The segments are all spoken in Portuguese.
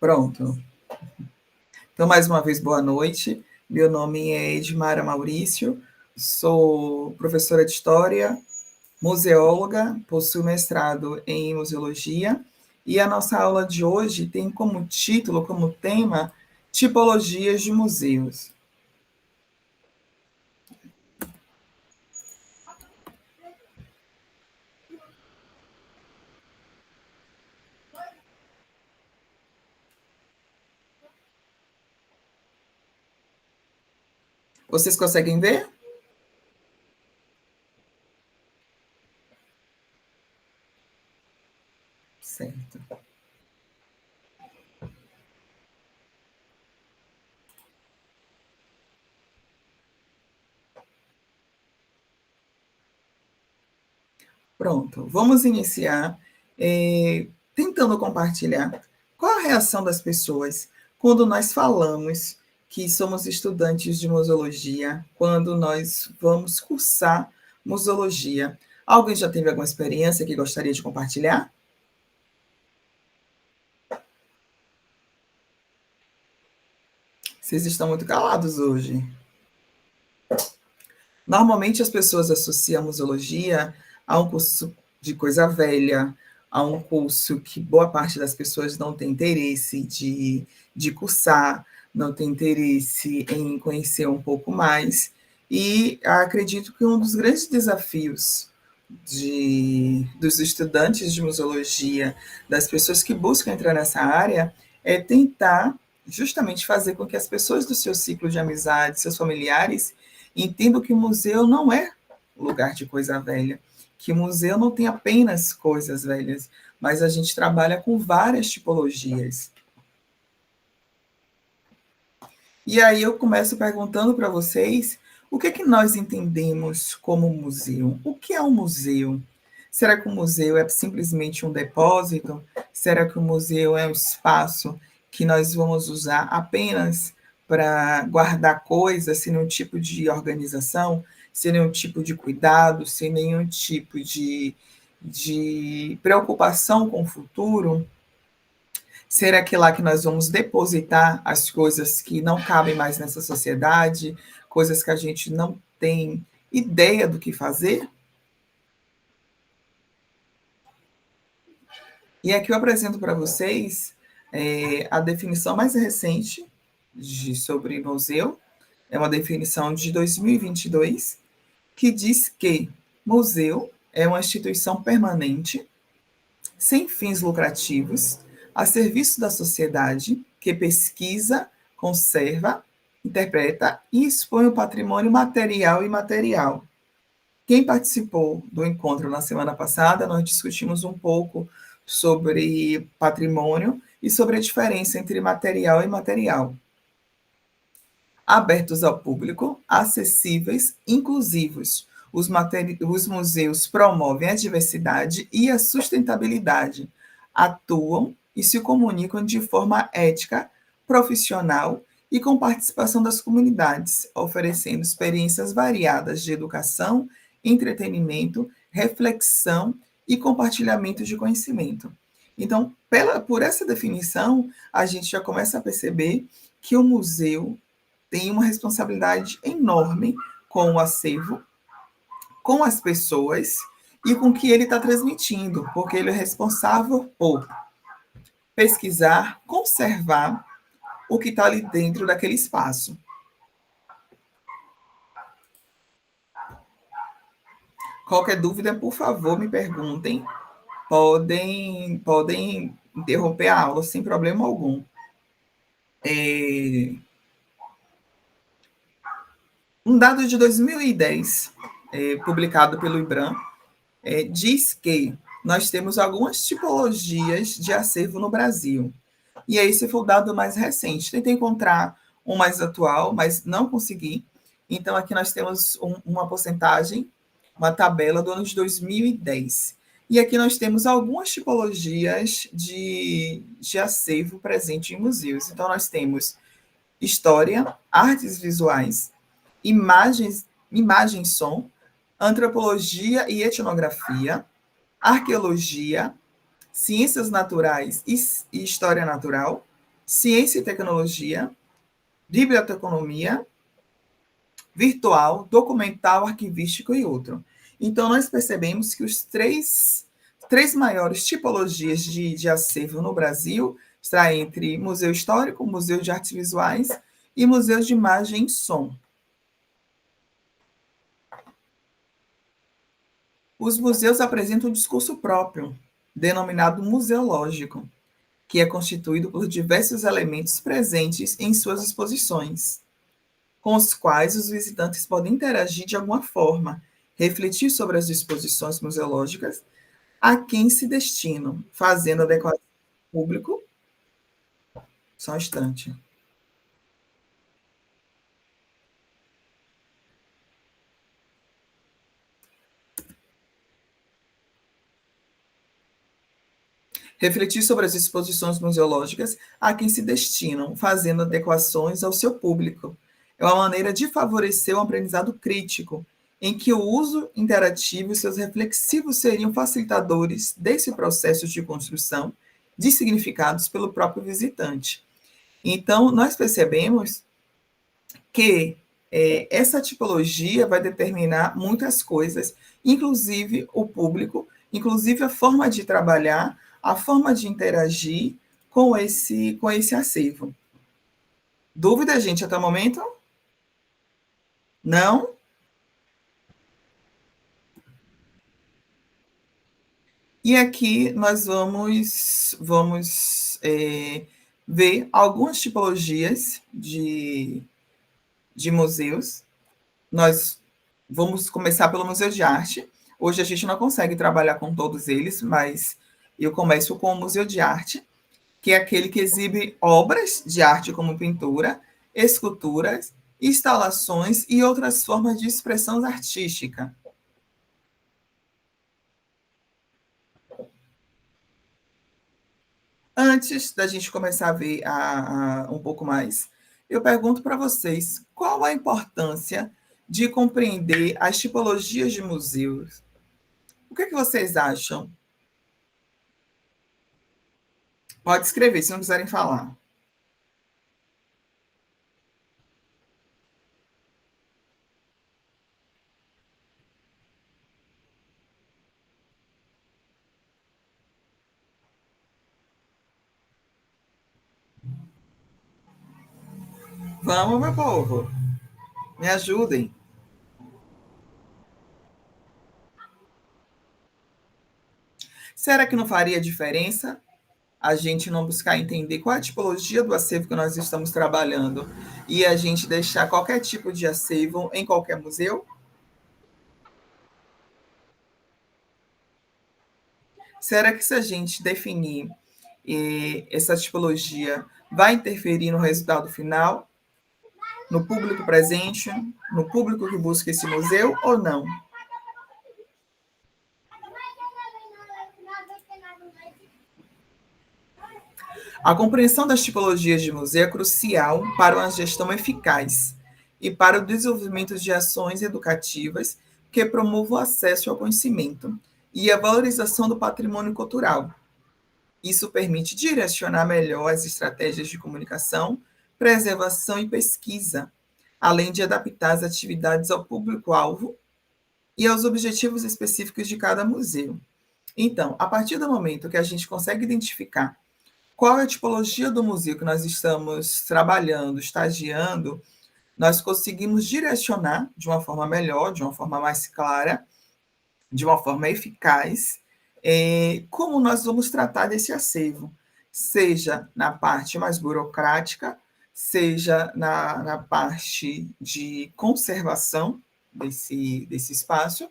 Pronto. Então, mais uma vez, boa noite. Meu nome é Edmara Maurício, sou professora de História, museóloga, possuo mestrado em Museologia, e a nossa aula de hoje tem como título, como tema, Tipologias de Museus. Vocês conseguem ver? Certo. Pronto, vamos iniciar tentando compartilhar qual a reação das pessoas quando nós falamos que somos estudantes de museologia, quando nós vamos cursar museologia. Alguém já teve alguma experiência que gostaria de compartilhar? Vocês estão muito calados hoje. Normalmente as pessoas associam a museologia a um curso de coisa velha, a um curso que boa parte das pessoas não tem interesse de cursar, não tem interesse em conhecer um pouco mais. E acredito que um dos grandes desafios dos estudantes de museologia, das pessoas que buscam entrar nessa área, é tentar justamente fazer com que as pessoas do seu ciclo de amizade, seus familiares, entendam que o museu não é lugar de coisa velha, que o museu não tem apenas coisas velhas, mas a gente trabalha com várias tipologias. E aí eu começo perguntando para vocês o que é que nós entendemos como museu? O que é um museu? Será que o museu é simplesmente um depósito? Será que o museu é um espaço que nós vamos usar apenas para guardar coisas, sem nenhum tipo de organização, sem nenhum tipo de cuidado, sem nenhum tipo de preocupação com o futuro? Será que é lá que nós vamos depositar as coisas que não cabem mais nessa sociedade, coisas que a gente não tem ideia do que fazer? E aqui eu apresento para vocês a definição mais recente sobre museu, é uma definição de 2022, que diz que museu é uma instituição permanente, sem fins lucrativos, a serviço da sociedade, que pesquisa, conserva, interpreta e expõe o patrimônio material e imaterial. Quem participou do encontro na semana passada, nós discutimos um pouco sobre patrimônio e sobre a diferença entre material e imaterial. Abertos ao público, acessíveis, inclusivos. Os museus promovem a diversidade e a sustentabilidade, atuam e se comunicam de forma ética, profissional e com participação das comunidades, oferecendo experiências variadas de educação, entretenimento, reflexão e compartilhamento de conhecimento. Então, por essa definição, a gente já começa a perceber que o museu tem uma responsabilidade enorme com o acervo, com as pessoas e com o que ele está transmitindo, porque ele é responsável por pesquisar, conservar o que está ali dentro daquele espaço. Qualquer dúvida, por favor, me perguntem. Podem interromper a aula sem problema algum. Um dado de 2010, publicado pelo IBRAM, diz que nós temos algumas tipologias de acervo no Brasil. E aí, esse foi o dado mais recente. Tentei encontrar um mais atual, mas não consegui. Então, aqui nós temos uma porcentagem, uma tabela do ano de 2010. E aqui nós temos algumas tipologias de acervo presente em museus. Então, nós temos história, artes visuais, imagem e som, antropologia e etnografia, arqueologia, ciências naturais e história natural, ciência e tecnologia, biblioteconomia, virtual, documental, arquivístico e outro. Então, nós percebemos que os três maiores tipologias de acervo no Brasil está entre museu histórico, museu de artes visuais e museu de imagem e som. Os museus apresentam um discurso próprio, denominado museológico, que é constituído por diversos elementos presentes em suas exposições, com os quais os visitantes podem interagir de alguma forma, refletir sobre as disposições museológicas a quem se destinam, fazendo adequação ao público. Só um instante. Refletir sobre as exposições museológicas a quem se destinam, fazendo adequações ao seu público. É uma maneira de favorecer o aprendizado crítico, em que o uso interativo e seus reflexivos seriam facilitadores desse processo de construção de significados pelo próprio visitante. Então, nós percebemos que essa tipologia vai determinar muitas coisas, inclusive o público, inclusive a forma de trabalhar, a forma de interagir com esse acervo. Dúvida, gente, até o momento? Não? E aqui nós vamos ver algumas tipologias de museus. Nós vamos começar pelo Museu de Arte. Hoje a gente não consegue trabalhar com todos eles, mas eu começo com o Museu de Arte, que é aquele que exibe obras de arte como pintura, esculturas, instalações e outras formas de expressão artística. Antes da gente começar a ver um pouco mais, eu pergunto para vocês qual a importância de compreender as tipologias de museus. O que, é que vocês acham? Pode escrever, se não quiserem falar. Vamos, meu povo, me ajudem. Será que não faria diferença a gente não buscar entender qual é a tipologia do acervo que nós estamos trabalhando e a gente deixar qualquer tipo de acervo em qualquer museu? Será que se a gente definir essa tipologia vai interferir no resultado final, no público presente, no público que busca esse museu ou não? A compreensão das tipologias de museu é crucial para uma gestão eficaz e para o desenvolvimento de ações educativas que promovam o acesso ao conhecimento e a valorização do patrimônio cultural. Isso permite direcionar melhor as estratégias de comunicação, preservação e pesquisa, além de adaptar as atividades ao público-alvo e aos objetivos específicos de cada museu. Então, a partir do momento que a gente consegue identificar qual é a tipologia do museu que nós estamos trabalhando, estagiando, nós conseguimos direcionar de uma forma melhor, de uma forma mais clara, de uma forma eficaz, como nós vamos tratar desse acervo, seja na parte mais burocrática, seja na parte de conservação desse espaço,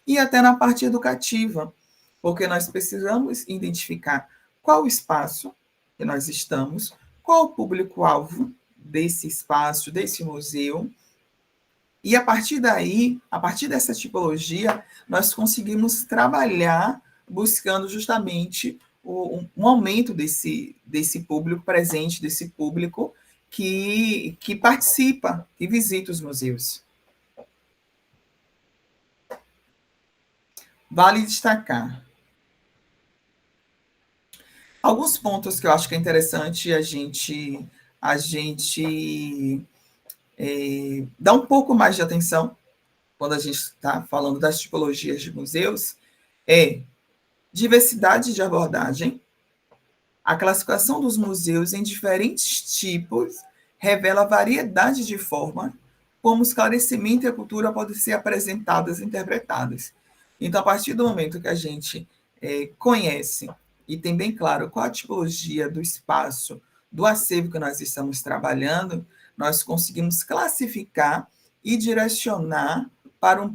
e até na parte educativa, porque nós precisamos identificar qual o espaço que nós estamos, qual o público-alvo desse espaço, desse museu, e a partir daí, a partir dessa tipologia, nós conseguimos trabalhar buscando justamente um aumento desse público presente, desse público que participa, que visita os museus. Vale destacar. Alguns pontos que eu acho que é interessante a gente dar um pouco mais de atenção quando a gente está falando das tipologias de museus é diversidade de abordagem. A classificação dos museus em diferentes tipos revela variedade de forma como o esclarecimento e a cultura podem ser apresentadas e interpretadas. Então, a partir do momento que a gente conhece e tem bem claro qual a tipologia do espaço, do acervo que nós estamos trabalhando, nós conseguimos classificar e direcionar para um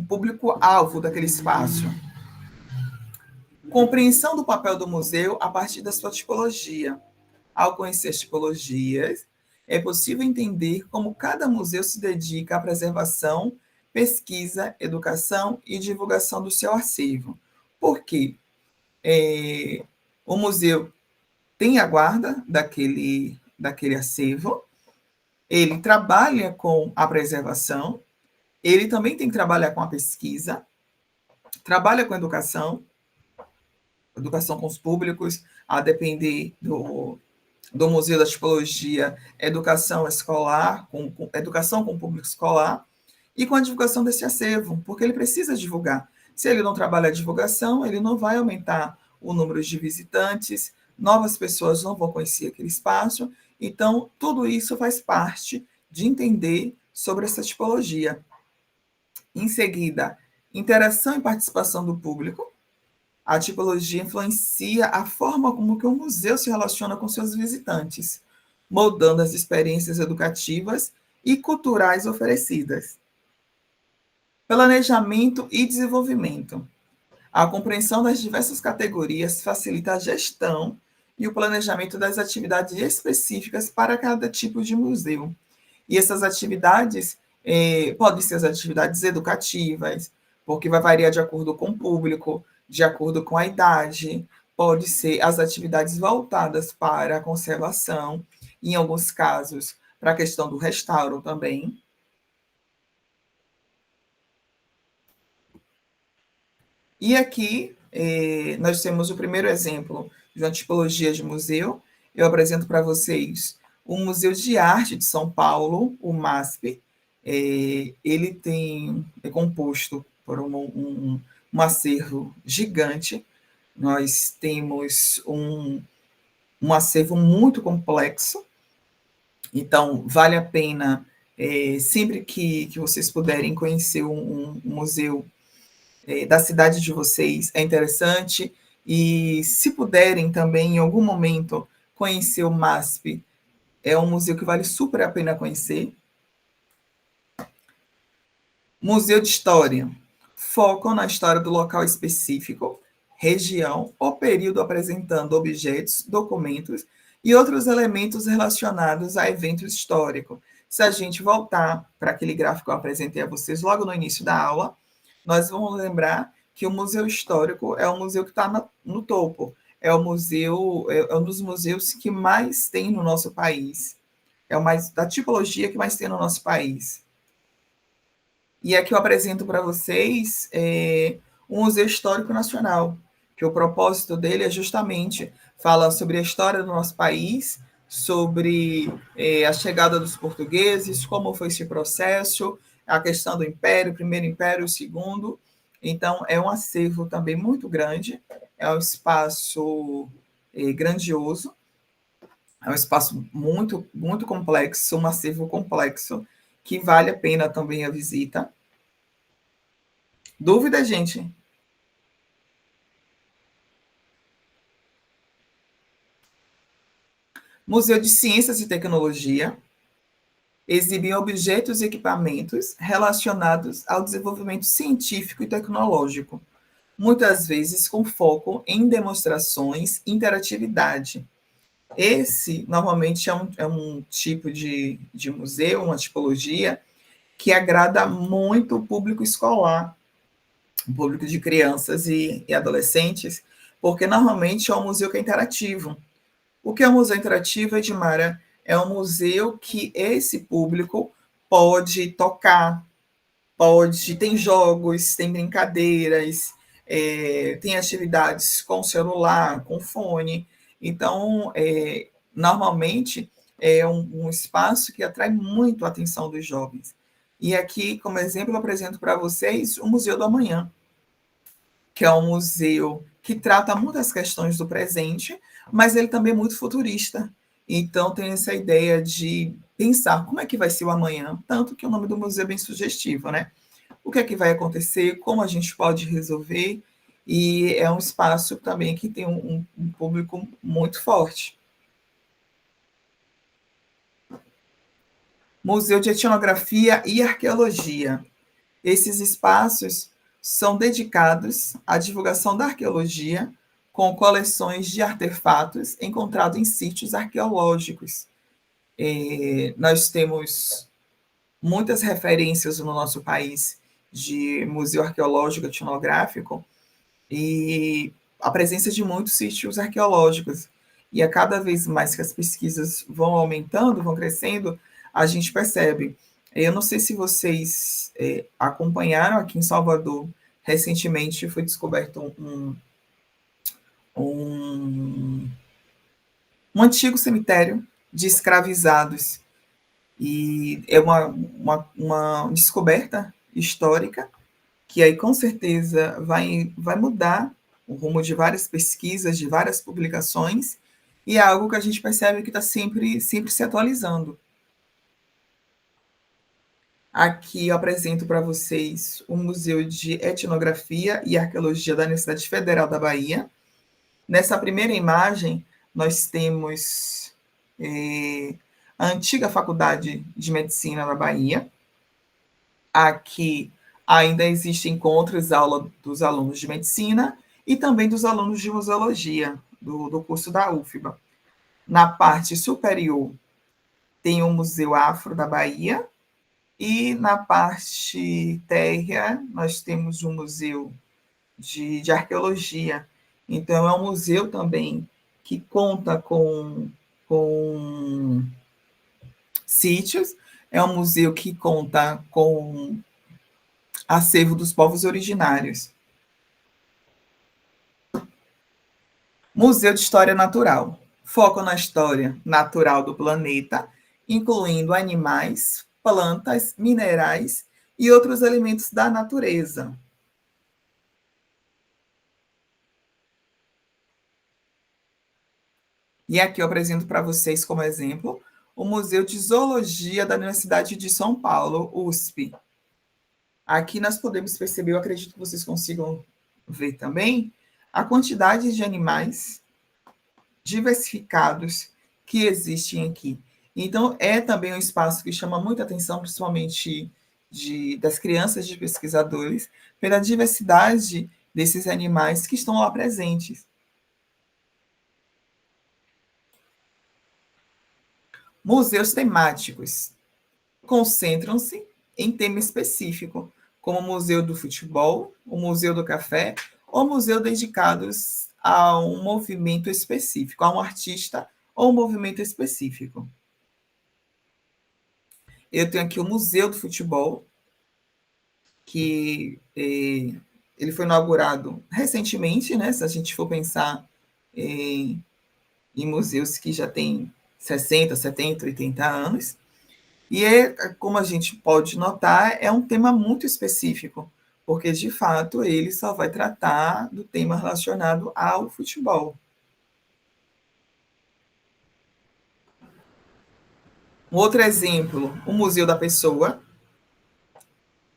público-alvo daquele espaço. Compreensão do papel do museu a partir da sua tipologia. Ao conhecer as tipologias, é possível entender como cada museu se dedica à preservação, pesquisa, educação e divulgação do seu acervo. Por quê? O museu tem a guarda daquele acervo, ele trabalha com a preservação, ele também tem que trabalhar com a pesquisa, trabalha com a educação com os públicos, a depender do Museu da Tipologia, educação escolar, educação com o público escolar, e com a divulgação desse acervo, porque ele precisa divulgar. Se ele não trabalha a divulgação, ele não vai aumentar o número de visitantes, novas pessoas não vão conhecer aquele espaço, então tudo isso faz parte de entender sobre essa tipologia. Em seguida, interação e participação do público. A tipologia influencia a forma como que o museu se relaciona com seus visitantes, moldando as experiências educativas e culturais oferecidas. Planejamento e desenvolvimento. A compreensão das diversas categorias facilita a gestão e o planejamento das atividades específicas para cada tipo de museu. E essas atividades podem ser as atividades educativas, porque vai variar de acordo com o público, de acordo com a idade, pode ser as atividades voltadas para a conservação, em alguns casos, para a questão do restauro também. E aqui nós temos o primeiro exemplo de uma tipologia de museu. Eu apresento para vocês o Museu de Arte de São Paulo, o MASP. Ele é composto por um acervo gigante. Nós temos um acervo muito complexo. Então, vale a pena, sempre que vocês puderem conhecer um museu da cidade de vocês, é interessante. E se puderem também, em algum momento, conhecer o MASP, é um museu que vale super a pena conhecer. Museu de História. Focam na história do local específico, região ou período, apresentando objetos, documentos e outros elementos relacionados a eventos históricos. Se a gente voltar para aquele gráfico que eu apresentei a vocês logo no início da aula, nós vamos lembrar que o Museu Histórico é um museu que está no topo. É um dos museus que mais tem no nosso país. É o mais da tipologia que mais tem no nosso país. E aqui eu apresento para vocês o Museu Histórico Nacional, que o propósito dele é justamente falar sobre a história do nosso país, sobre a chegada dos portugueses, como foi esse processo, a questão do Império, o primeiro Império, o segundo. Então, é um acervo também muito grande, é um espaço grandioso, é um espaço muito, muito complexo, um acervo complexo, que vale a pena também a visita. Dúvida, gente? Museu de Ciências e Tecnologia exibe objetos e equipamentos relacionados ao desenvolvimento científico e tecnológico, muitas vezes com foco em demonstrações e interatividade. Esse, normalmente, é um tipo de museu, uma tipologia, que agrada muito o público escolar, o público de crianças e adolescentes, porque normalmente é um museu que é interativo. O que é um museu interativo, Edmara? É um museu que esse público pode tocar, tem jogos, tem brincadeiras, tem atividades com celular, com fone. Então, normalmente, é um espaço que atrai muito a atenção dos jovens. E aqui, como exemplo, eu apresento para vocês o Museu do Amanhã, que é um museu que trata muitas questões do presente, mas ele também é muito futurista. Então, tem essa ideia de pensar como é que vai ser o amanhã, tanto que o nome do museu é bem sugestivo, né? O que é que vai acontecer, como a gente pode resolver, e é um espaço também que tem um público muito forte. Museu de Etnografia e Arqueologia. Esses espaços são dedicados à divulgação da arqueologia, com coleções de artefatos encontrados em sítios arqueológicos. Nós temos muitas referências no nosso país de museu arqueológico etnográfico e a presença de muitos sítios arqueológicos. E a cada vez mais que as pesquisas vão aumentando, vão crescendo, a gente percebe. Eu não sei se vocês acompanharam aqui em Salvador, recentemente foi descoberto um, um antigo cemitério de escravizados. E é uma descoberta histórica que aí com certeza vai mudar o rumo de várias pesquisas, de várias publicações, e é algo que a gente percebe que está sempre se atualizando. Aqui eu apresento para vocês o Museu de Etnografia e Arqueologia da Universidade Federal da Bahia. Nessa primeira imagem, nós temos a antiga Faculdade de Medicina da Bahia. Aqui ainda existem encontros, aula dos alunos de medicina e também dos alunos de museologia, do curso da UFBA. Na parte superior tem o Museu Afro da Bahia, e na parte térrea nós temos o Museu de Arqueologia. Então, é um museu também que conta com sítios, é um museu que conta com acervo dos povos originários. Museu de História Natural. Foco na história natural do planeta, incluindo animais, plantas, minerais e outros elementos da natureza. E aqui eu apresento para vocês como exemplo o Museu de Zoologia da Universidade de São Paulo, USP. Aqui nós podemos perceber, eu acredito que vocês consigam ver também, a quantidade de animais diversificados que existem aqui. Então, é também um espaço que chama muita atenção, principalmente das crianças de pesquisadores, pela diversidade desses animais que estão lá presentes. Museus temáticos concentram-se em tema específico, como o Museu do Futebol, o Museu do Café, ou museu dedicados a um movimento específico, a um artista ou um movimento específico. Eu tenho aqui o Museu do Futebol, que ele foi inaugurado recentemente, né? Se a gente for pensar em museus que já têm 60, 70, 80 anos. E, como a gente pode notar, é um tema muito específico, porque, de fato, ele só vai tratar do tema relacionado ao futebol. Um outro exemplo, o Museu da Pessoa.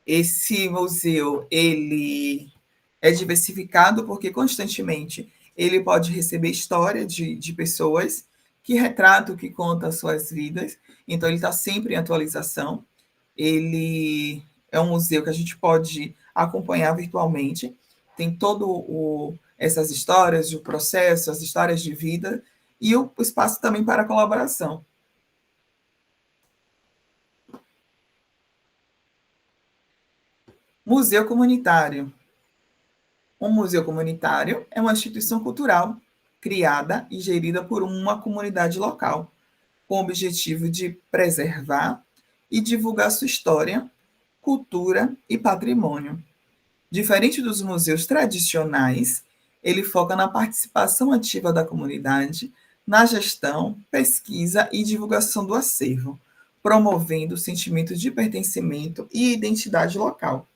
Esse museu, ele é diversificado porque, constantemente, ele pode receber história de pessoas que retratam, que contam as suas vidas. Então, ele está sempre em atualização. Ele é um museu que a gente pode acompanhar virtualmente. Tem todo essas histórias, o processo, as histórias de vida e o espaço também para colaboração. Museu comunitário. Um museu comunitário é uma instituição cultural criada e gerida por uma comunidade local, com o objetivo de preservar e divulgar sua história, cultura e patrimônio. Diferente dos museus tradicionais, ele foca na participação ativa da comunidade, na gestão, pesquisa e divulgação do acervo, promovendo o sentimento de pertencimento e identidade local.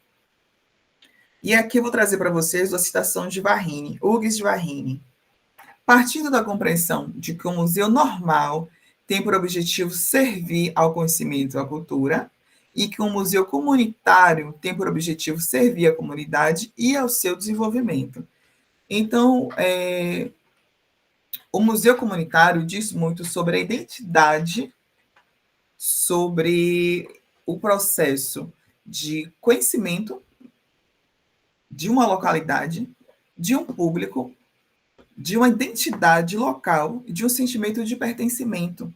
E aqui eu vou trazer para vocês a citação de Varrini, Hugues de Varrini. Partindo da compreensão de que o museu normal tem por objetivo servir ao conhecimento e à cultura, e que um museu comunitário tem por objetivo servir à comunidade e ao seu desenvolvimento. Então, o museu comunitário diz muito sobre a identidade, sobre o processo de conhecimento de uma localidade, de um público, de uma identidade local e de um sentimento de pertencimento.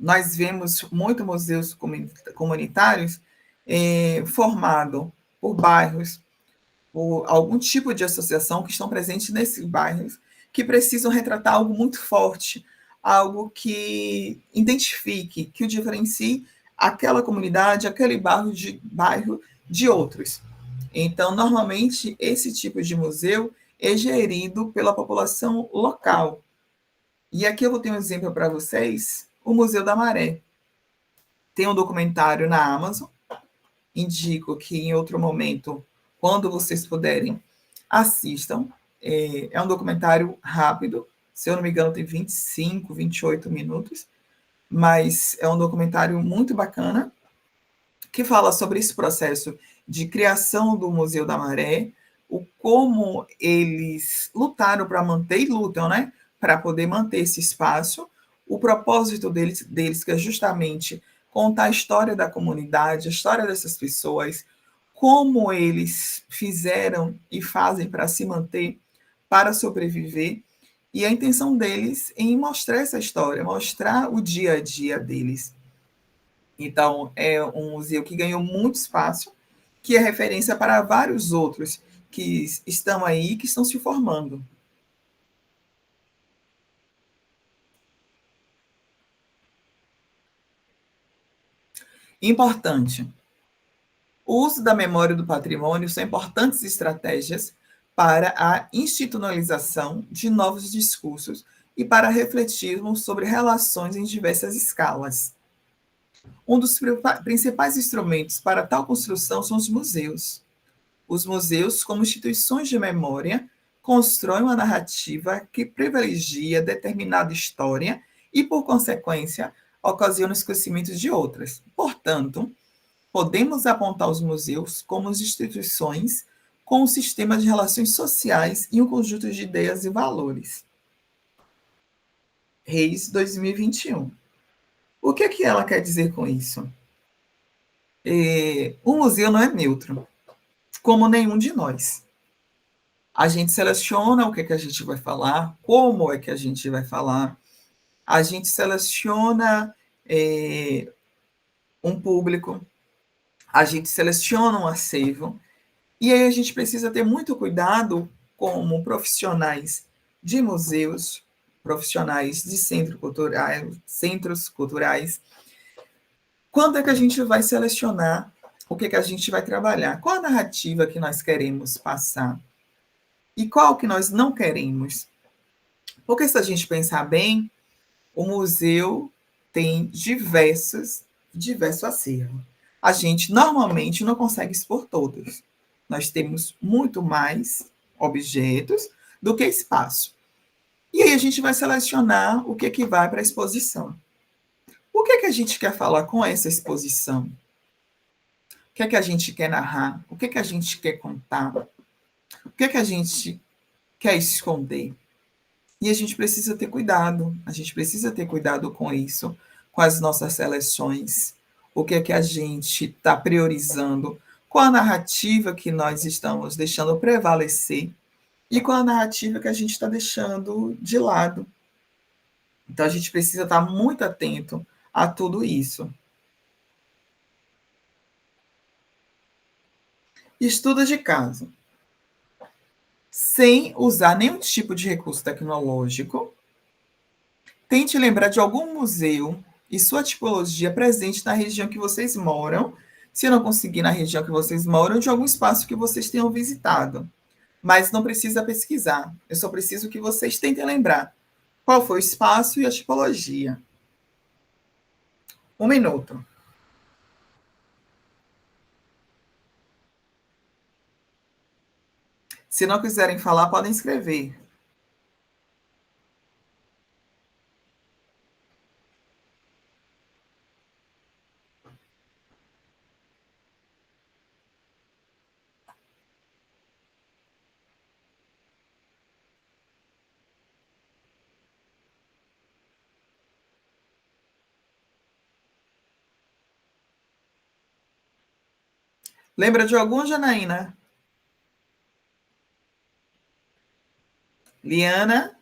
Nós vemos muitos museus comunitários formados por bairros, por algum tipo de associação que estão presentes nesses bairros, que precisam retratar algo muito forte, algo que identifique, que o diferencie aquela comunidade, aquele bairro de outros. Então, normalmente, esse tipo de museu é gerido pela população local. E aqui eu vou ter um exemplo para vocês, o Museu da Maré. Tem um documentário na Amazon, indico que em outro momento, quando vocês puderem, assistam. É um documentário rápido, se eu não me engano tem 25, 28 minutos, mas é um documentário muito bacana, que fala sobre esse processo de criação do Museu da Maré, o como eles lutaram para manter, e lutam, né, para poder manter esse espaço, o propósito deles que é justamente contar a história da comunidade, a história dessas pessoas, como eles fizeram e fazem para se manter, para sobreviver, e a intenção deles em mostrar essa história, mostrar o dia a dia deles. Então, é um museu que ganhou muito espaço, que é referência para vários outros que estão aí, que estão se formando. Importante. O uso da memória do patrimônio são importantes estratégias para a institucionalização de novos discursos e para refletirmos sobre relações em diversas escalas. Um dos principais instrumentos para tal construção são os museus. Os museus, como instituições de memória, constroem uma narrativa que privilegia determinada história e, por consequência, ocasiona o esquecimento de outras. Portanto, podemos apontar os museus como instituições com um sistema de relações sociais e um conjunto de ideias e valores. Reis 2021. O que ela quer dizer com isso? O museu não é neutro, como nenhum de nós. A gente seleciona o que a gente vai falar, como é que a gente vai falar, a gente seleciona um público, a gente seleciona um acervo, e aí a gente precisa ter muito cuidado como profissionais de museus, profissionais de centros culturais, quando é que a gente vai selecionar o que a gente vai trabalhar, qual a narrativa que nós queremos passar e qual que nós não queremos. Porque se a gente pensar bem, o museu tem diversos acervos. A gente normalmente não consegue expor todos. Nós temos muito mais objetos do que espaço. E aí a gente vai selecionar o que vai para a exposição. O que a gente quer falar com essa exposição? O que a gente quer narrar? O que a gente quer contar? O que a gente quer esconder? E a gente precisa ter cuidado. A gente precisa ter cuidado com isso, com as nossas seleções. O que a gente está priorizando? Qual a narrativa que nós estamos deixando prevalecer? E qual a narrativa que a gente está deixando de lado? Então, a gente precisa estar muito atento a tudo isso. Estudo de caso. Sem usar nenhum tipo de recurso tecnológico, tente lembrar de algum museu e sua tipologia presente na região que vocês moram, Se não conseguir na região que vocês moram, de algum espaço que vocês tenham visitado. Mas não precisa pesquisar. Eu só preciso que vocês tentem lembrar qual foi o espaço e a tipologia. 1 minuto. Se não quiserem falar, podem escrever. Lembra de algum, Janaína? Liana?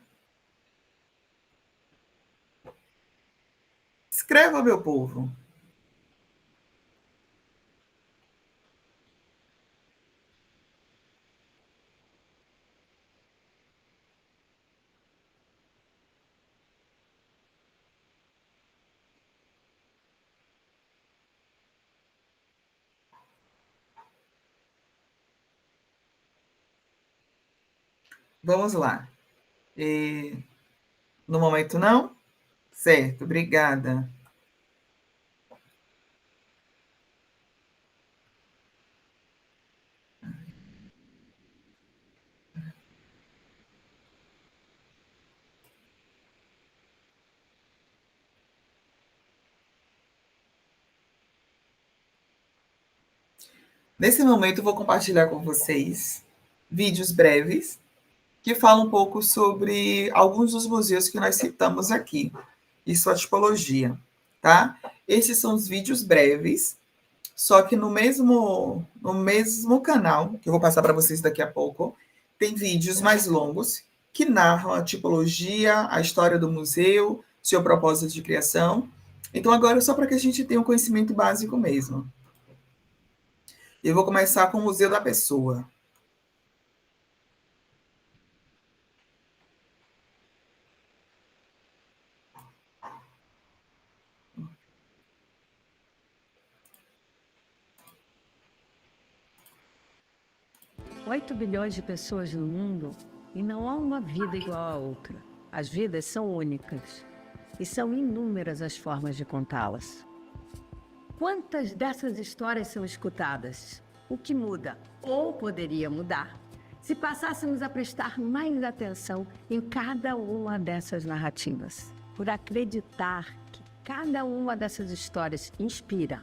Escreva, meu povo. Vamos lá. No momento, não? Certo, obrigada. Nesse momento, eu vou compartilhar com vocês vídeos breves que falam um pouco sobre alguns dos museus que nós citamos aqui e sua tipologia, tá? Esses são os vídeos breves, só que no mesmo canal, que eu vou passar para vocês daqui a pouco, tem vídeos mais longos que narram a tipologia, a história do museu, seu propósito de criação. Então, agora, só para que a gente tenha um conhecimento básico mesmo. Eu vou começar com o Museu da Pessoa. Oito bilhões de pessoas no mundo e não há uma vida igual à outra. As vidas são únicas e são inúmeras as formas de contá-las. Quantas dessas histórias são escutadas? O que muda ou poderia mudar se passássemos a prestar mais atenção em cada uma dessas narrativas? Por acreditar que cada uma dessas histórias inspira,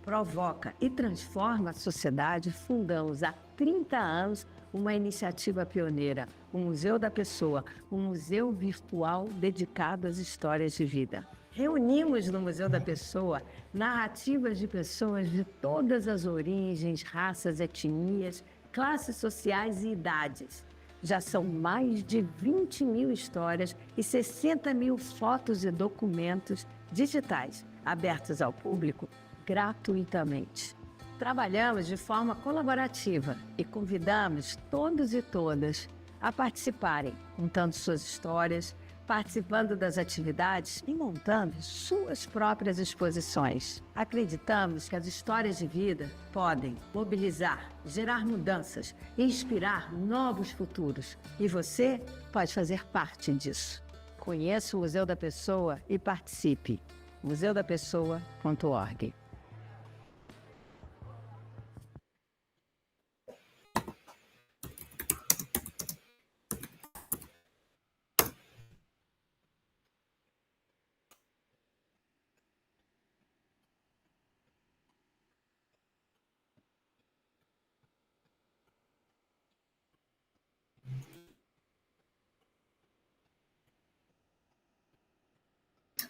provoca e transforma a sociedade, fundamos há 30 anos uma iniciativa pioneira, o Museu da Pessoa, um museu virtual dedicado às histórias de vida. Reunimos no Museu da Pessoa narrativas de pessoas de todas as origens, raças, etnias, classes sociais e idades. Já são mais de 20 mil histórias e 60 mil fotos e documentos digitais abertos ao público gratuitamente. Trabalhamos de forma colaborativa e convidamos todos e todas a participarem, contando suas histórias, participando das atividades e montando suas próprias exposições. Acreditamos que as histórias de vida podem mobilizar, gerar mudanças e inspirar novos futuros. E você pode fazer parte disso. Conheça o Museu da Pessoa e participe. museudapessoa.org.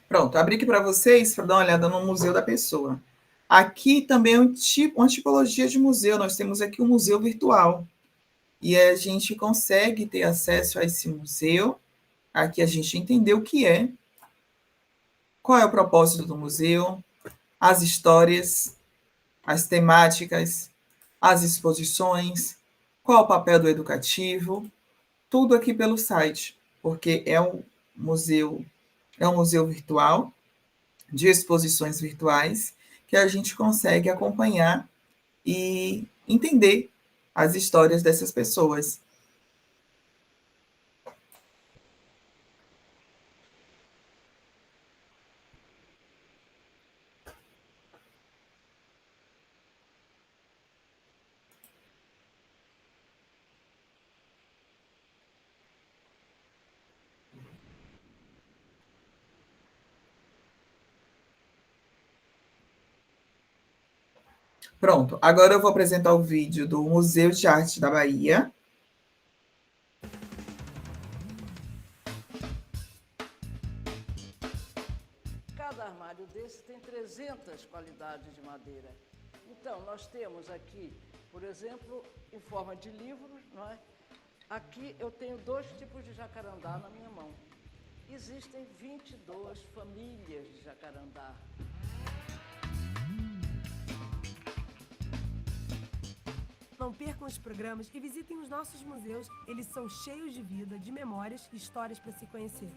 Pronto, abri aqui para vocês para dar uma olhada no Museu da Pessoa. Aqui também é uma tipologia de museu. Nós temos aqui um museu virtual. E a gente consegue ter acesso a esse museu. Aqui a gente entendeu o que é, qual é o propósito do museu, as histórias, as temáticas, as exposições, qual o papel do educativo, tudo aqui pelo site, porque é um museu virtual, de exposições virtuais, que a gente consegue acompanhar e entender as histórias dessas pessoas. Pronto, agora eu vou apresentar o vídeo do Museu de Arte da Bahia. Cada armário desse tem 300 qualidades de madeira. Então, nós temos aqui, por exemplo, em forma de livro, não é? Aqui eu tenho 2 tipos de jacarandá na minha mão. Existem 22 famílias de jacarandá. Não percam os programas e visitem os nossos museus. Eles são cheios de vida, de memórias e histórias para se conhecer.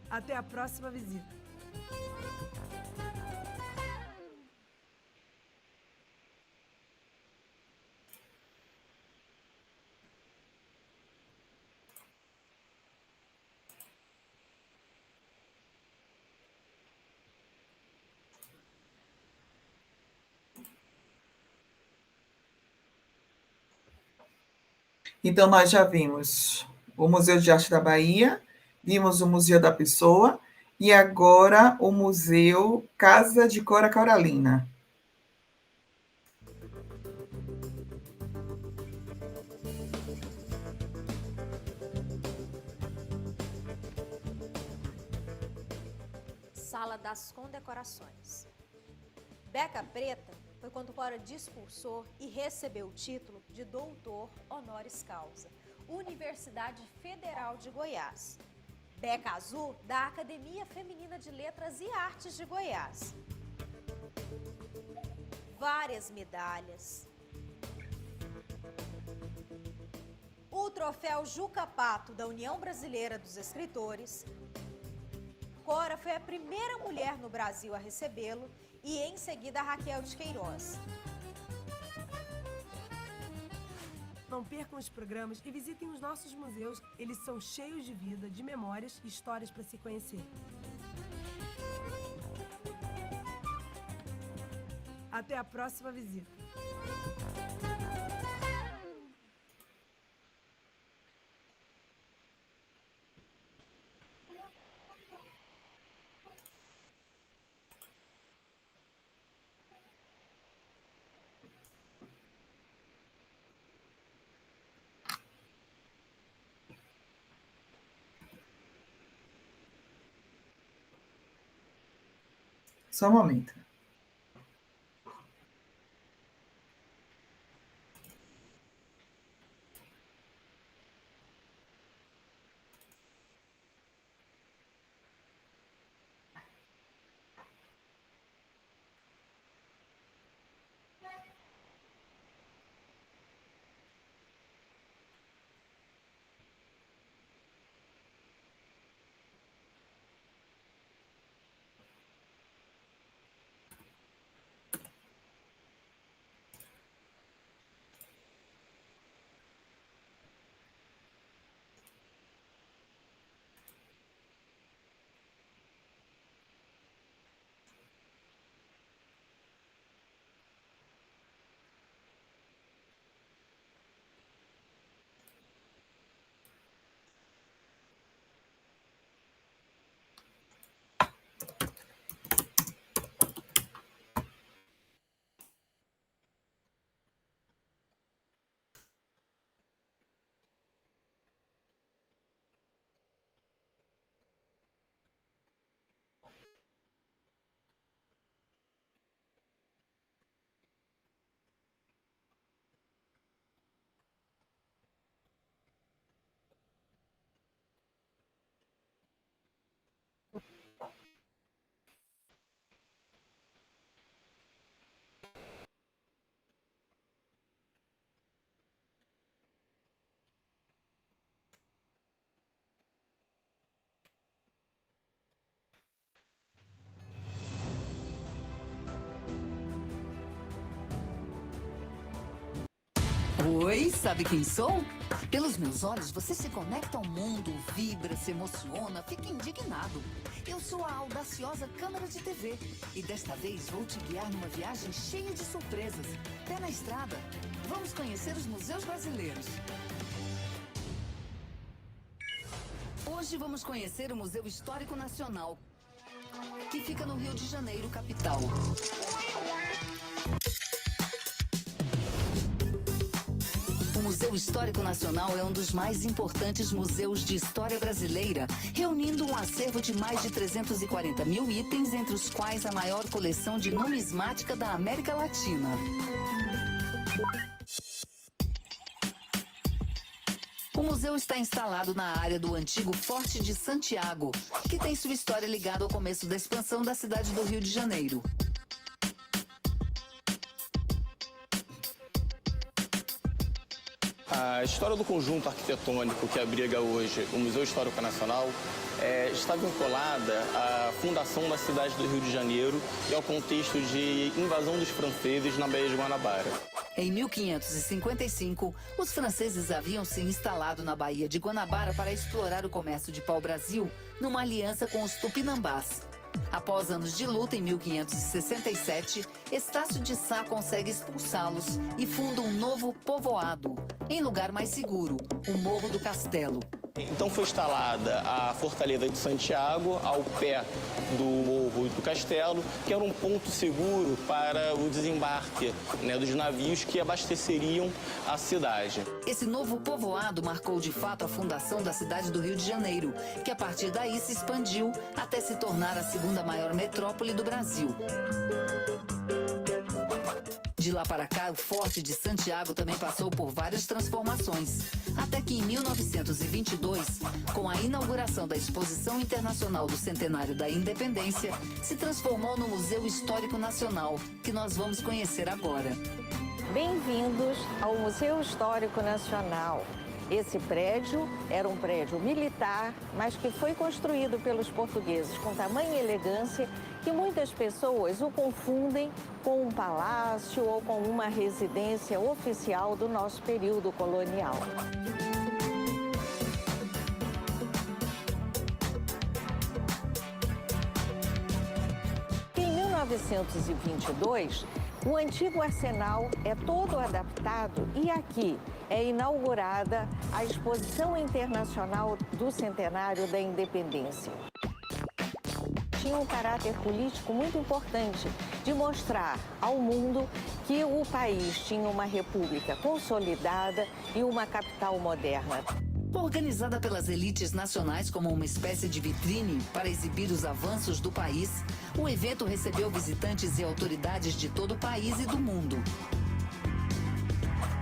Até a próxima visita. Então, nós já vimos o Museu de Arte da Bahia, vimos o Museu da Pessoa e agora o Museu Casa de Cora Coralina. Sala das Condecorações. Beca Preta foi quando Cora discursou e recebeu o título de doutor honoris causa, Universidade Federal de Goiás. Beca Azul, da Academia Feminina de Letras e Artes de Goiás. Várias medalhas. O troféu Juca Pato, da União Brasileira dos Escritores. Cora foi a primeira mulher no Brasil a recebê-lo e, em seguida, a Raquel de Queiroz. Não percam os programas e visitem os nossos museus. Eles são cheios de vida, de memórias e histórias para se conhecer. Até a próxima visita. Só um momento. Oi, sabe quem sou? Pelos meus olhos, você se conecta ao mundo, vibra, se emociona, fica indignado. Eu sou a audaciosa câmera de TV e desta vez vou te guiar numa viagem cheia de surpresas. Pé na estrada. Vamos conhecer os museus brasileiros. Hoje vamos conhecer o Museu Histórico Nacional, que fica no Rio de Janeiro, capital. O Museu Histórico Nacional é um dos mais importantes museus de história brasileira, reunindo um acervo de mais de 340 mil itens, entre os quais a maior coleção de numismática da América Latina. O museu está instalado na área do antigo Forte de Santiago, que tem sua história ligada ao começo da expansão da cidade do Rio de Janeiro. A história do conjunto arquitetônico que abriga hoje o Museu Histórico Nacional está vinculada à fundação da cidade do Rio de Janeiro e ao contexto de invasão dos franceses na Baía de Guanabara. Em 1555, os franceses haviam se instalado na Baía de Guanabara para explorar o comércio de pau-brasil numa aliança com os tupinambás. Após anos de luta, em 1567, Estácio de Sá consegue expulsá-los e funda um novo povoado, em lugar mais seguro, o Morro do Castelo. Então foi instalada a Fortaleza de Santiago, ao pé do Morro do Castelo, que era um ponto seguro para o desembarque, dos navios que abasteceriam a cidade. Esse novo povoado marcou de fato a fundação da cidade do Rio de Janeiro, que a partir daí se expandiu até se tornar a segunda maior metrópole do Brasil. De lá para cá, o Forte de Santiago também passou por várias transformações, até que em 1922, com a inauguração da Exposição Internacional do Centenário da Independência, se transformou no Museu Histórico Nacional, que nós vamos conhecer agora. Bem-vindos ao Museu Histórico Nacional. Esse prédio era um prédio militar, mas que foi construído pelos portugueses com tamanha elegância que muitas pessoas o confundem com um palácio ou com uma residência oficial do nosso período colonial. Em 1922, o antigo arsenal é todo adaptado e aqui é inaugurada a Exposição Internacional do Centenário da Independência. Tinha um caráter político muito importante de mostrar ao mundo que o país tinha uma república consolidada e uma capital moderna. Organizada pelas elites nacionais como uma espécie de vitrine para exibir os avanços do país, o evento recebeu visitantes e autoridades de todo o país e do mundo.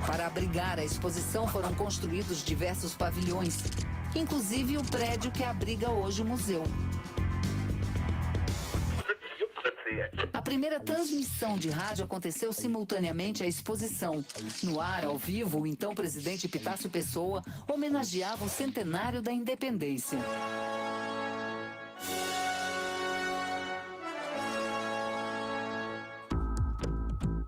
Para abrigar a exposição foram construídos diversos pavilhões, inclusive o prédio que abriga hoje o museu. A primeira transmissão de rádio aconteceu simultaneamente à exposição. No ar, ao vivo, o então presidente Epitácio Pessoa homenageava o centenário da independência.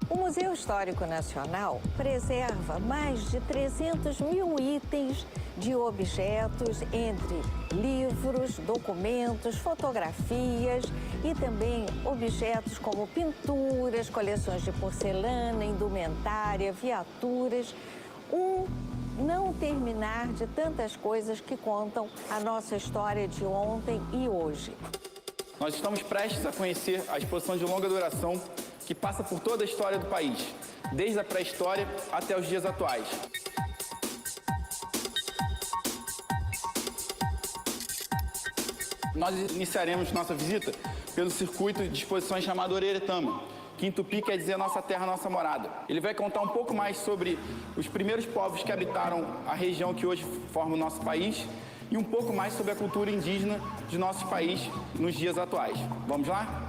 O Museu Histórico Nacional preserva mais de 300 mil itens de objetos, entre livros, documentos, fotografias e também objetos como pinturas, coleções de porcelana, indumentária, viaturas. Não terminar de tantas coisas que contam a nossa história de ontem e hoje. Nós estamos prestes a conhecer a exposição de longa duração que passa por toda a história do país, desde a pré-história até os dias atuais. Nós iniciaremos nossa visita pelo circuito de exposições chamado Oreretama, que em tupi quer dizer nossa terra, nossa morada. Ele vai contar um pouco mais sobre os primeiros povos que habitaram a região que hoje forma o nosso país e um pouco mais sobre a cultura indígena de nosso país nos dias atuais. Vamos lá?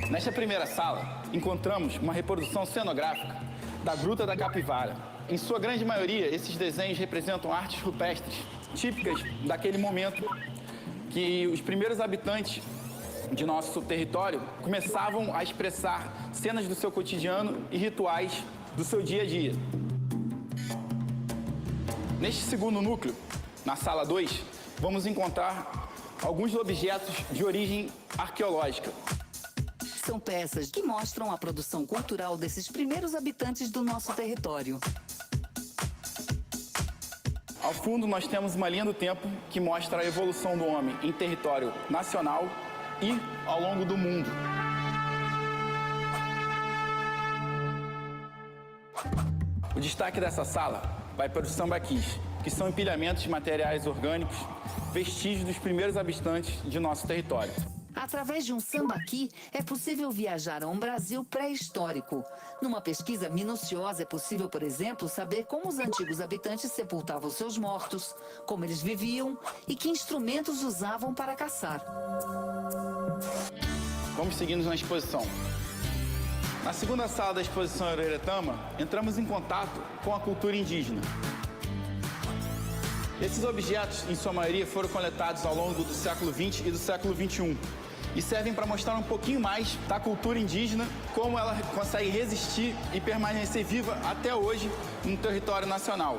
Nesta primeira sala, encontramos uma reprodução cenográfica da Gruta da Capivara. Em sua grande maioria, esses desenhos representam artes rupestres típicas daquele momento que os primeiros habitantes de nosso território começavam a expressar cenas do seu cotidiano e rituais do seu dia a dia. Neste segundo núcleo, na sala 2, vamos encontrar alguns objetos de origem arqueológica. São peças que mostram a produção cultural desses primeiros habitantes do nosso território. Ao fundo, nós temos uma linha do tempo que mostra a evolução do homem em território nacional e ao longo do mundo. O destaque dessa sala vai para os sambaquis, que são empilhamentos de materiais orgânicos, vestígios dos primeiros habitantes de nosso território. Através de um sambaqui, é possível viajar a um Brasil pré-histórico. Numa pesquisa minuciosa, é possível, por exemplo, saber como os antigos habitantes sepultavam seus mortos, como eles viviam e que instrumentos usavam para caçar. Vamos seguindo na exposição. Na segunda sala da exposição Oreiretama, entramos em contato com a cultura indígena. Esses objetos, em sua maioria, foram coletados ao longo do século XX e do século XXI e servem para mostrar um pouquinho mais da cultura indígena, como ela consegue resistir e permanecer viva até hoje no território nacional.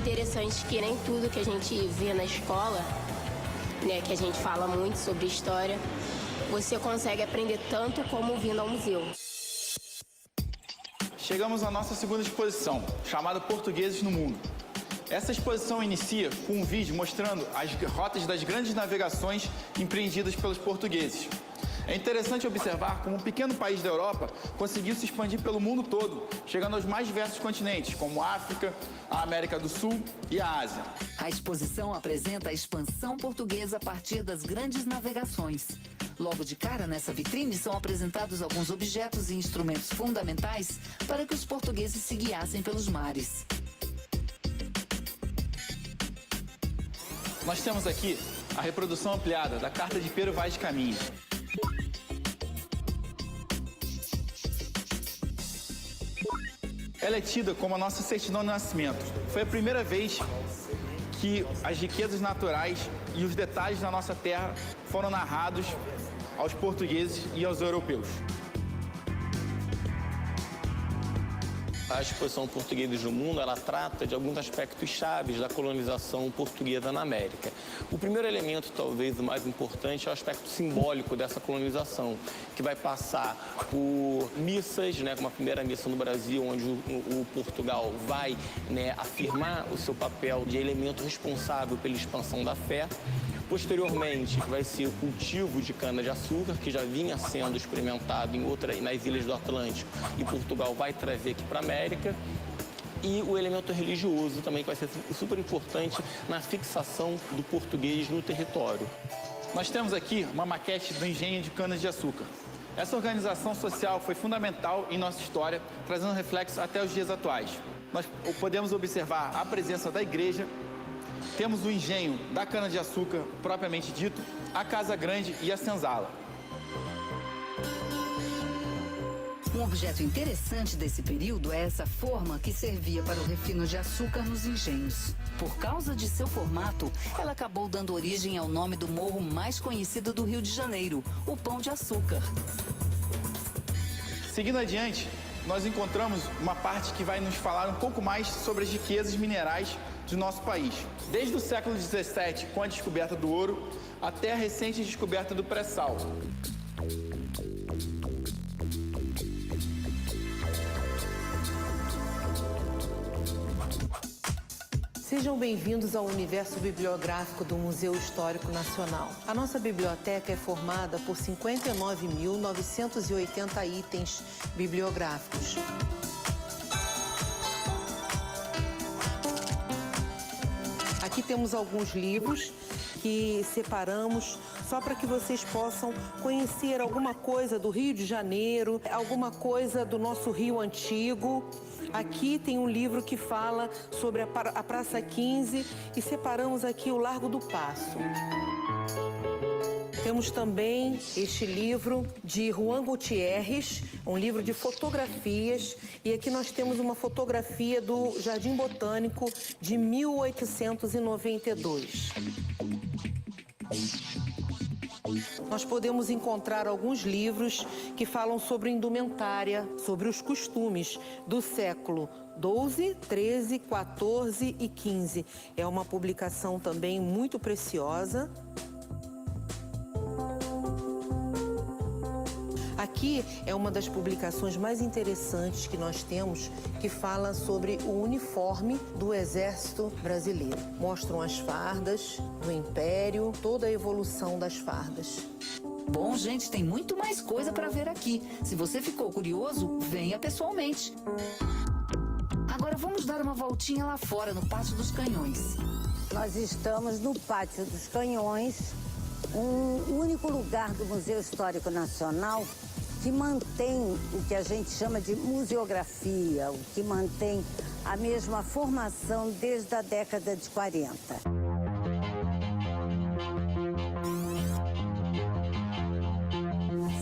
Interessante que nem tudo que a gente vê na escola, né, que a gente fala muito sobre história, você consegue aprender tanto como vindo ao museu. Chegamos à nossa segunda exposição, chamada Portugueses no Mundo. Essa exposição inicia com um vídeo mostrando as rotas das grandes navegações empreendidas pelos portugueses. É interessante observar como um pequeno país da Europa conseguiu se expandir pelo mundo todo, chegando aos mais diversos continentes, como a África, a América do Sul e a Ásia. A exposição apresenta a expansão portuguesa a partir das grandes navegações. Logo de cara, nessa vitrine, são apresentados alguns objetos e instrumentos fundamentais para que os portugueses se guiassem pelos mares. Nós temos aqui a reprodução ampliada da Carta de Pero Vaz de Caminha. Ela é tida como a nossa certidão de nascimento. Foi a primeira vez que as riquezas naturais e os detalhes da nossa terra foram narrados aos portugueses e aos europeus. A exposição Portugueses no Mundo, ela trata de alguns aspectos chaves da colonização portuguesa na América. O primeiro elemento, talvez o mais importante, é o aspecto simbólico dessa colonização, que vai passar por missas, né, como a primeira missa no Brasil, onde o Portugal vai, né, afirmar o seu papel de elemento responsável pela expansão da fé. Posteriormente, vai ser o cultivo de cana-de-açúcar, que já vinha sendo experimentado nas ilhas do Atlântico, e Portugal vai trazer aqui para a América. E o elemento religioso também, que vai ser super importante na fixação do português no território. Nós temos aqui uma maquete do engenho de cana-de-açúcar. Essa organização social foi fundamental em nossa história, trazendo reflexos até os dias atuais. Nós podemos observar a presença da igreja. Temos o engenho da cana-de-açúcar, propriamente dito, a Casa Grande e a senzala. Um objeto interessante desse período é essa forma que servia para o refino de açúcar nos engenhos. Por causa de seu formato, ela acabou dando origem ao nome do morro mais conhecido do Rio de Janeiro, o Pão de Açúcar. Seguindo adiante, nós encontramos uma parte que vai nos falar um pouco mais sobre as riquezas minerais do nosso país. Desde o século XVII, com a descoberta do ouro, até a recente descoberta do pré-sal. Sejam bem-vindos ao universo bibliográfico do Museu Histórico Nacional. A nossa biblioteca é formada por 59.980 itens bibliográficos. Aqui temos alguns livros que separamos só para que vocês possam conhecer alguma coisa do Rio de Janeiro, alguma coisa do nosso Rio Antigo. Aqui tem um livro que fala sobre a Praça 15 e separamos aqui o Largo do Paço. Temos também este livro de Juan Gutierrez, um livro de fotografias. E aqui nós temos uma fotografia do Jardim Botânico de 1892. Nós podemos encontrar alguns livros que falam sobre indumentária, sobre os costumes do século XII, XIII, XIV e XV. É uma publicação também muito preciosa. Aqui é uma das publicações mais interessantes que nós temos, que fala sobre o uniforme do Exército Brasileiro. Mostram as fardas do Império, toda a evolução das fardas. Bom, gente, tem muito mais coisa para ver aqui. Se você ficou curioso, venha pessoalmente. Agora vamos dar uma voltinha lá fora, no Pátio dos Canhões. Nós estamos no Pátio dos Canhões, um único lugar do Museu Histórico Nacional que mantém o que a gente chama de museografia, o que mantém a mesma formação desde a década de 40.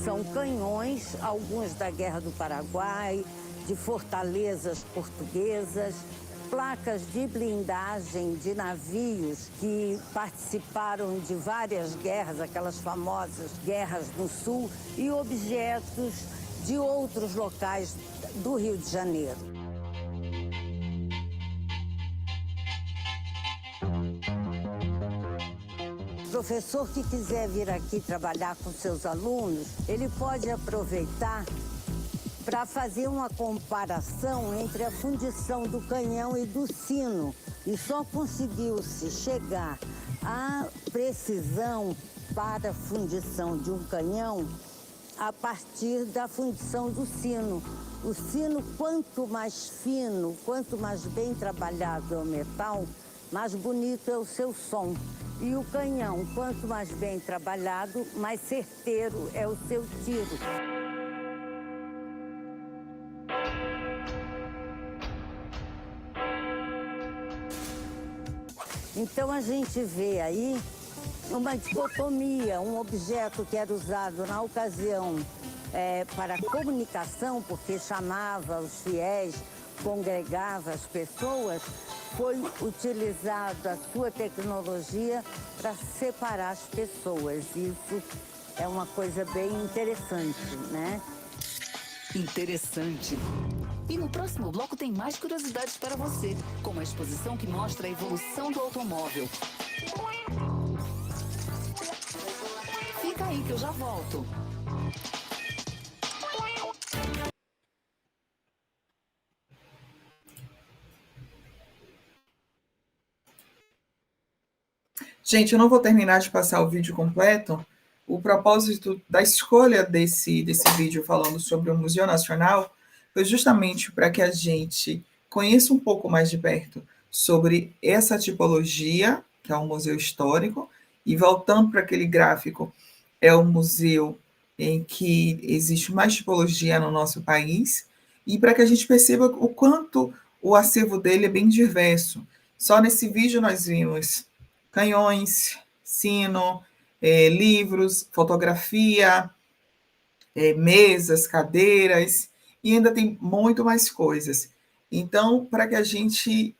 São canhões, alguns da Guerra do Paraguai, de fortalezas portuguesas, placas de blindagem de navios que participaram de várias guerras, aquelas famosas guerras no Sul, e objetos de outros locais do Rio de Janeiro. O professor que quiser vir aqui trabalhar com seus alunos, ele pode aproveitar para fazer uma comparação entre a fundição do canhão e do sino. E só conseguiu-se chegar à precisão para a fundição de um canhão a partir da fundição do sino. O sino, quanto mais fino, quanto mais bem trabalhado é o metal, mais bonito é o seu som. E o canhão, quanto mais bem trabalhado, mais certeiro é o seu tiro. Então a gente vê aí uma dicotomia, um objeto que era usado na ocasião para comunicação, porque chamava os fiéis, congregava as pessoas, foi utilizado a sua tecnologia para separar as pessoas. Isso é uma coisa bem interessante, né? Interessante. E no próximo bloco tem mais curiosidades para você, como a exposição que mostra a evolução do automóvel. Fica aí que eu já volto. Gente, eu não vou terminar de passar o vídeo completo. O propósito da escolha desse vídeo falando sobre o Museu Nacional foi justamente para que a gente conheça um pouco mais de perto sobre essa tipologia, que é um museu histórico, e voltando para aquele gráfico, é um museu em que existe mais tipologia no nosso país, e para que a gente perceba o quanto o acervo dele é bem diverso. Só nesse vídeo nós vimos canhões, sino, livros, fotografia, mesas, cadeiras, e ainda tem muito mais coisas. Então, para que a gente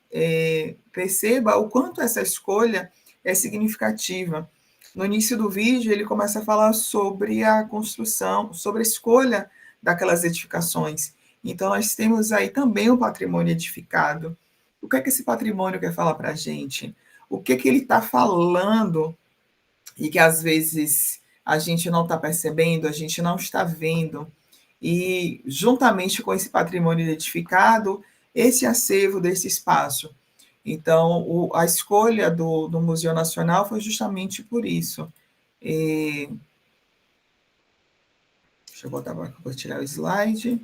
perceba o quanto essa escolha é significativa. No início do vídeo, ele começa a falar sobre a construção, sobre a escolha daquelas edificações. Então, nós temos aí também o patrimônio edificado. O que é que esse patrimônio quer falar para a gente? O que ele está falando e que, às vezes, a gente não está percebendo, a gente não está vendo. E, juntamente com esse patrimônio edificado, esse acervo desse espaço. Então, a escolha do Museu Nacional foi justamente por isso. Deixa eu botar para tirar o slide.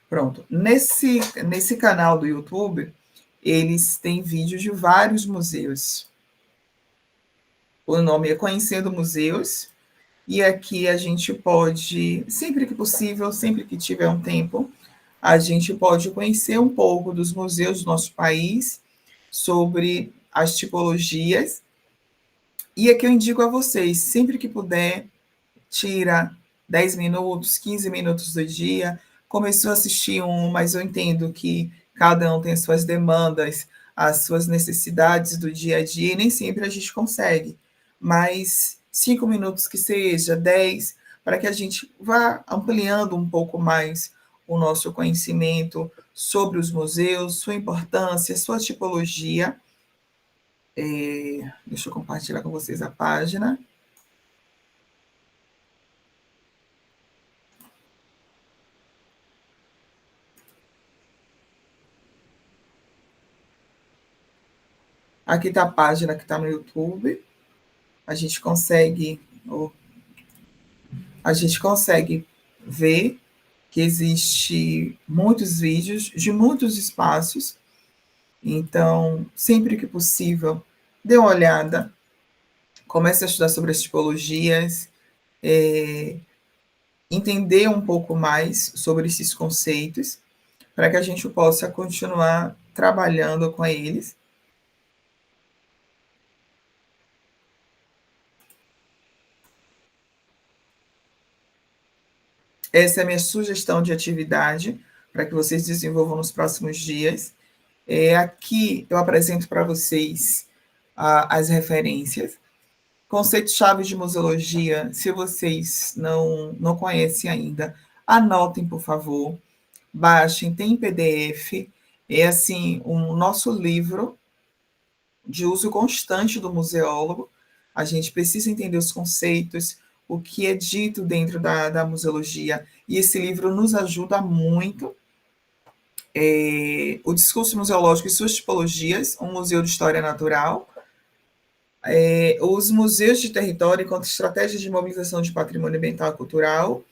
Pronto. Nesse canal do YouTube, eles têm vídeos de vários museus. O nome é Conhecendo Museus, e aqui a gente pode, sempre que possível, sempre que tiver um tempo, a gente pode conhecer um pouco dos museus do nosso país, sobre as tipologias. E aqui eu indico a vocês, sempre que puder, tira 10 minutos, 15 minutos do dia. Começou a assistir um, mas eu entendo que cada um tem as suas demandas, as suas necessidades do dia a dia, e nem sempre a gente consegue. Mas 5 minutos que seja, 10, para que a gente vá ampliando um pouco mais o nosso conhecimento sobre os museus, sua importância, sua tipologia. Deixa eu compartilhar com vocês a página. Aqui está a página que está no YouTube. A gente consegue ver que existe muitos vídeos de muitos espaços. Então, sempre que possível, dê uma olhada, comece a estudar sobre as tipologias, entender um pouco mais sobre esses conceitos, para que a gente possa continuar trabalhando com eles. Essa é a minha sugestão de atividade para que vocês desenvolvam nos próximos dias. Aqui eu apresento para vocês as referências. Conceito-chave de museologia, se vocês não conhecem ainda, anotem, por favor, baixem, tem em PDF. É assim, o nosso livro de uso constante do museólogo. A gente precisa entender os conceitos, o que é dito dentro da museologia, e esse livro nos ajuda muito. O Discurso Museológico e Suas Tipologias, um museu de história natural. Os museus de território enquanto estratégias de mobilização de patrimônio ambiental e cultural,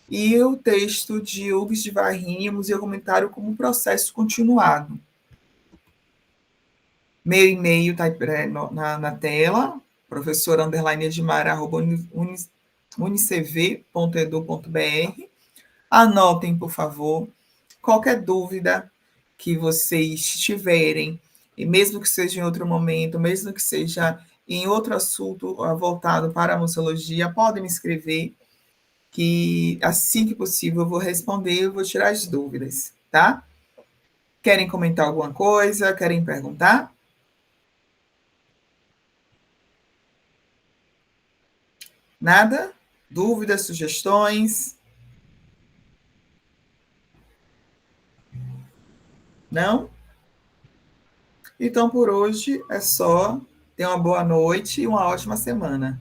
e o texto de Hugues de Varrini, Museu Comunitário como Processo Continuado. Meu e-mail está na tela, professora_edmar@unicv.edu.br. Anotem, por favor, qualquer dúvida que vocês tiverem, e mesmo que seja em outro momento, mesmo que seja em outro assunto voltado para a museologia, podem me escrever, que assim que possível eu vou responder, eu vou tirar as dúvidas, tá? Querem comentar alguma coisa? Querem perguntar? Nada? Dúvidas, sugestões? Não? Então, por hoje é só. Tenha uma boa noite e uma ótima semana.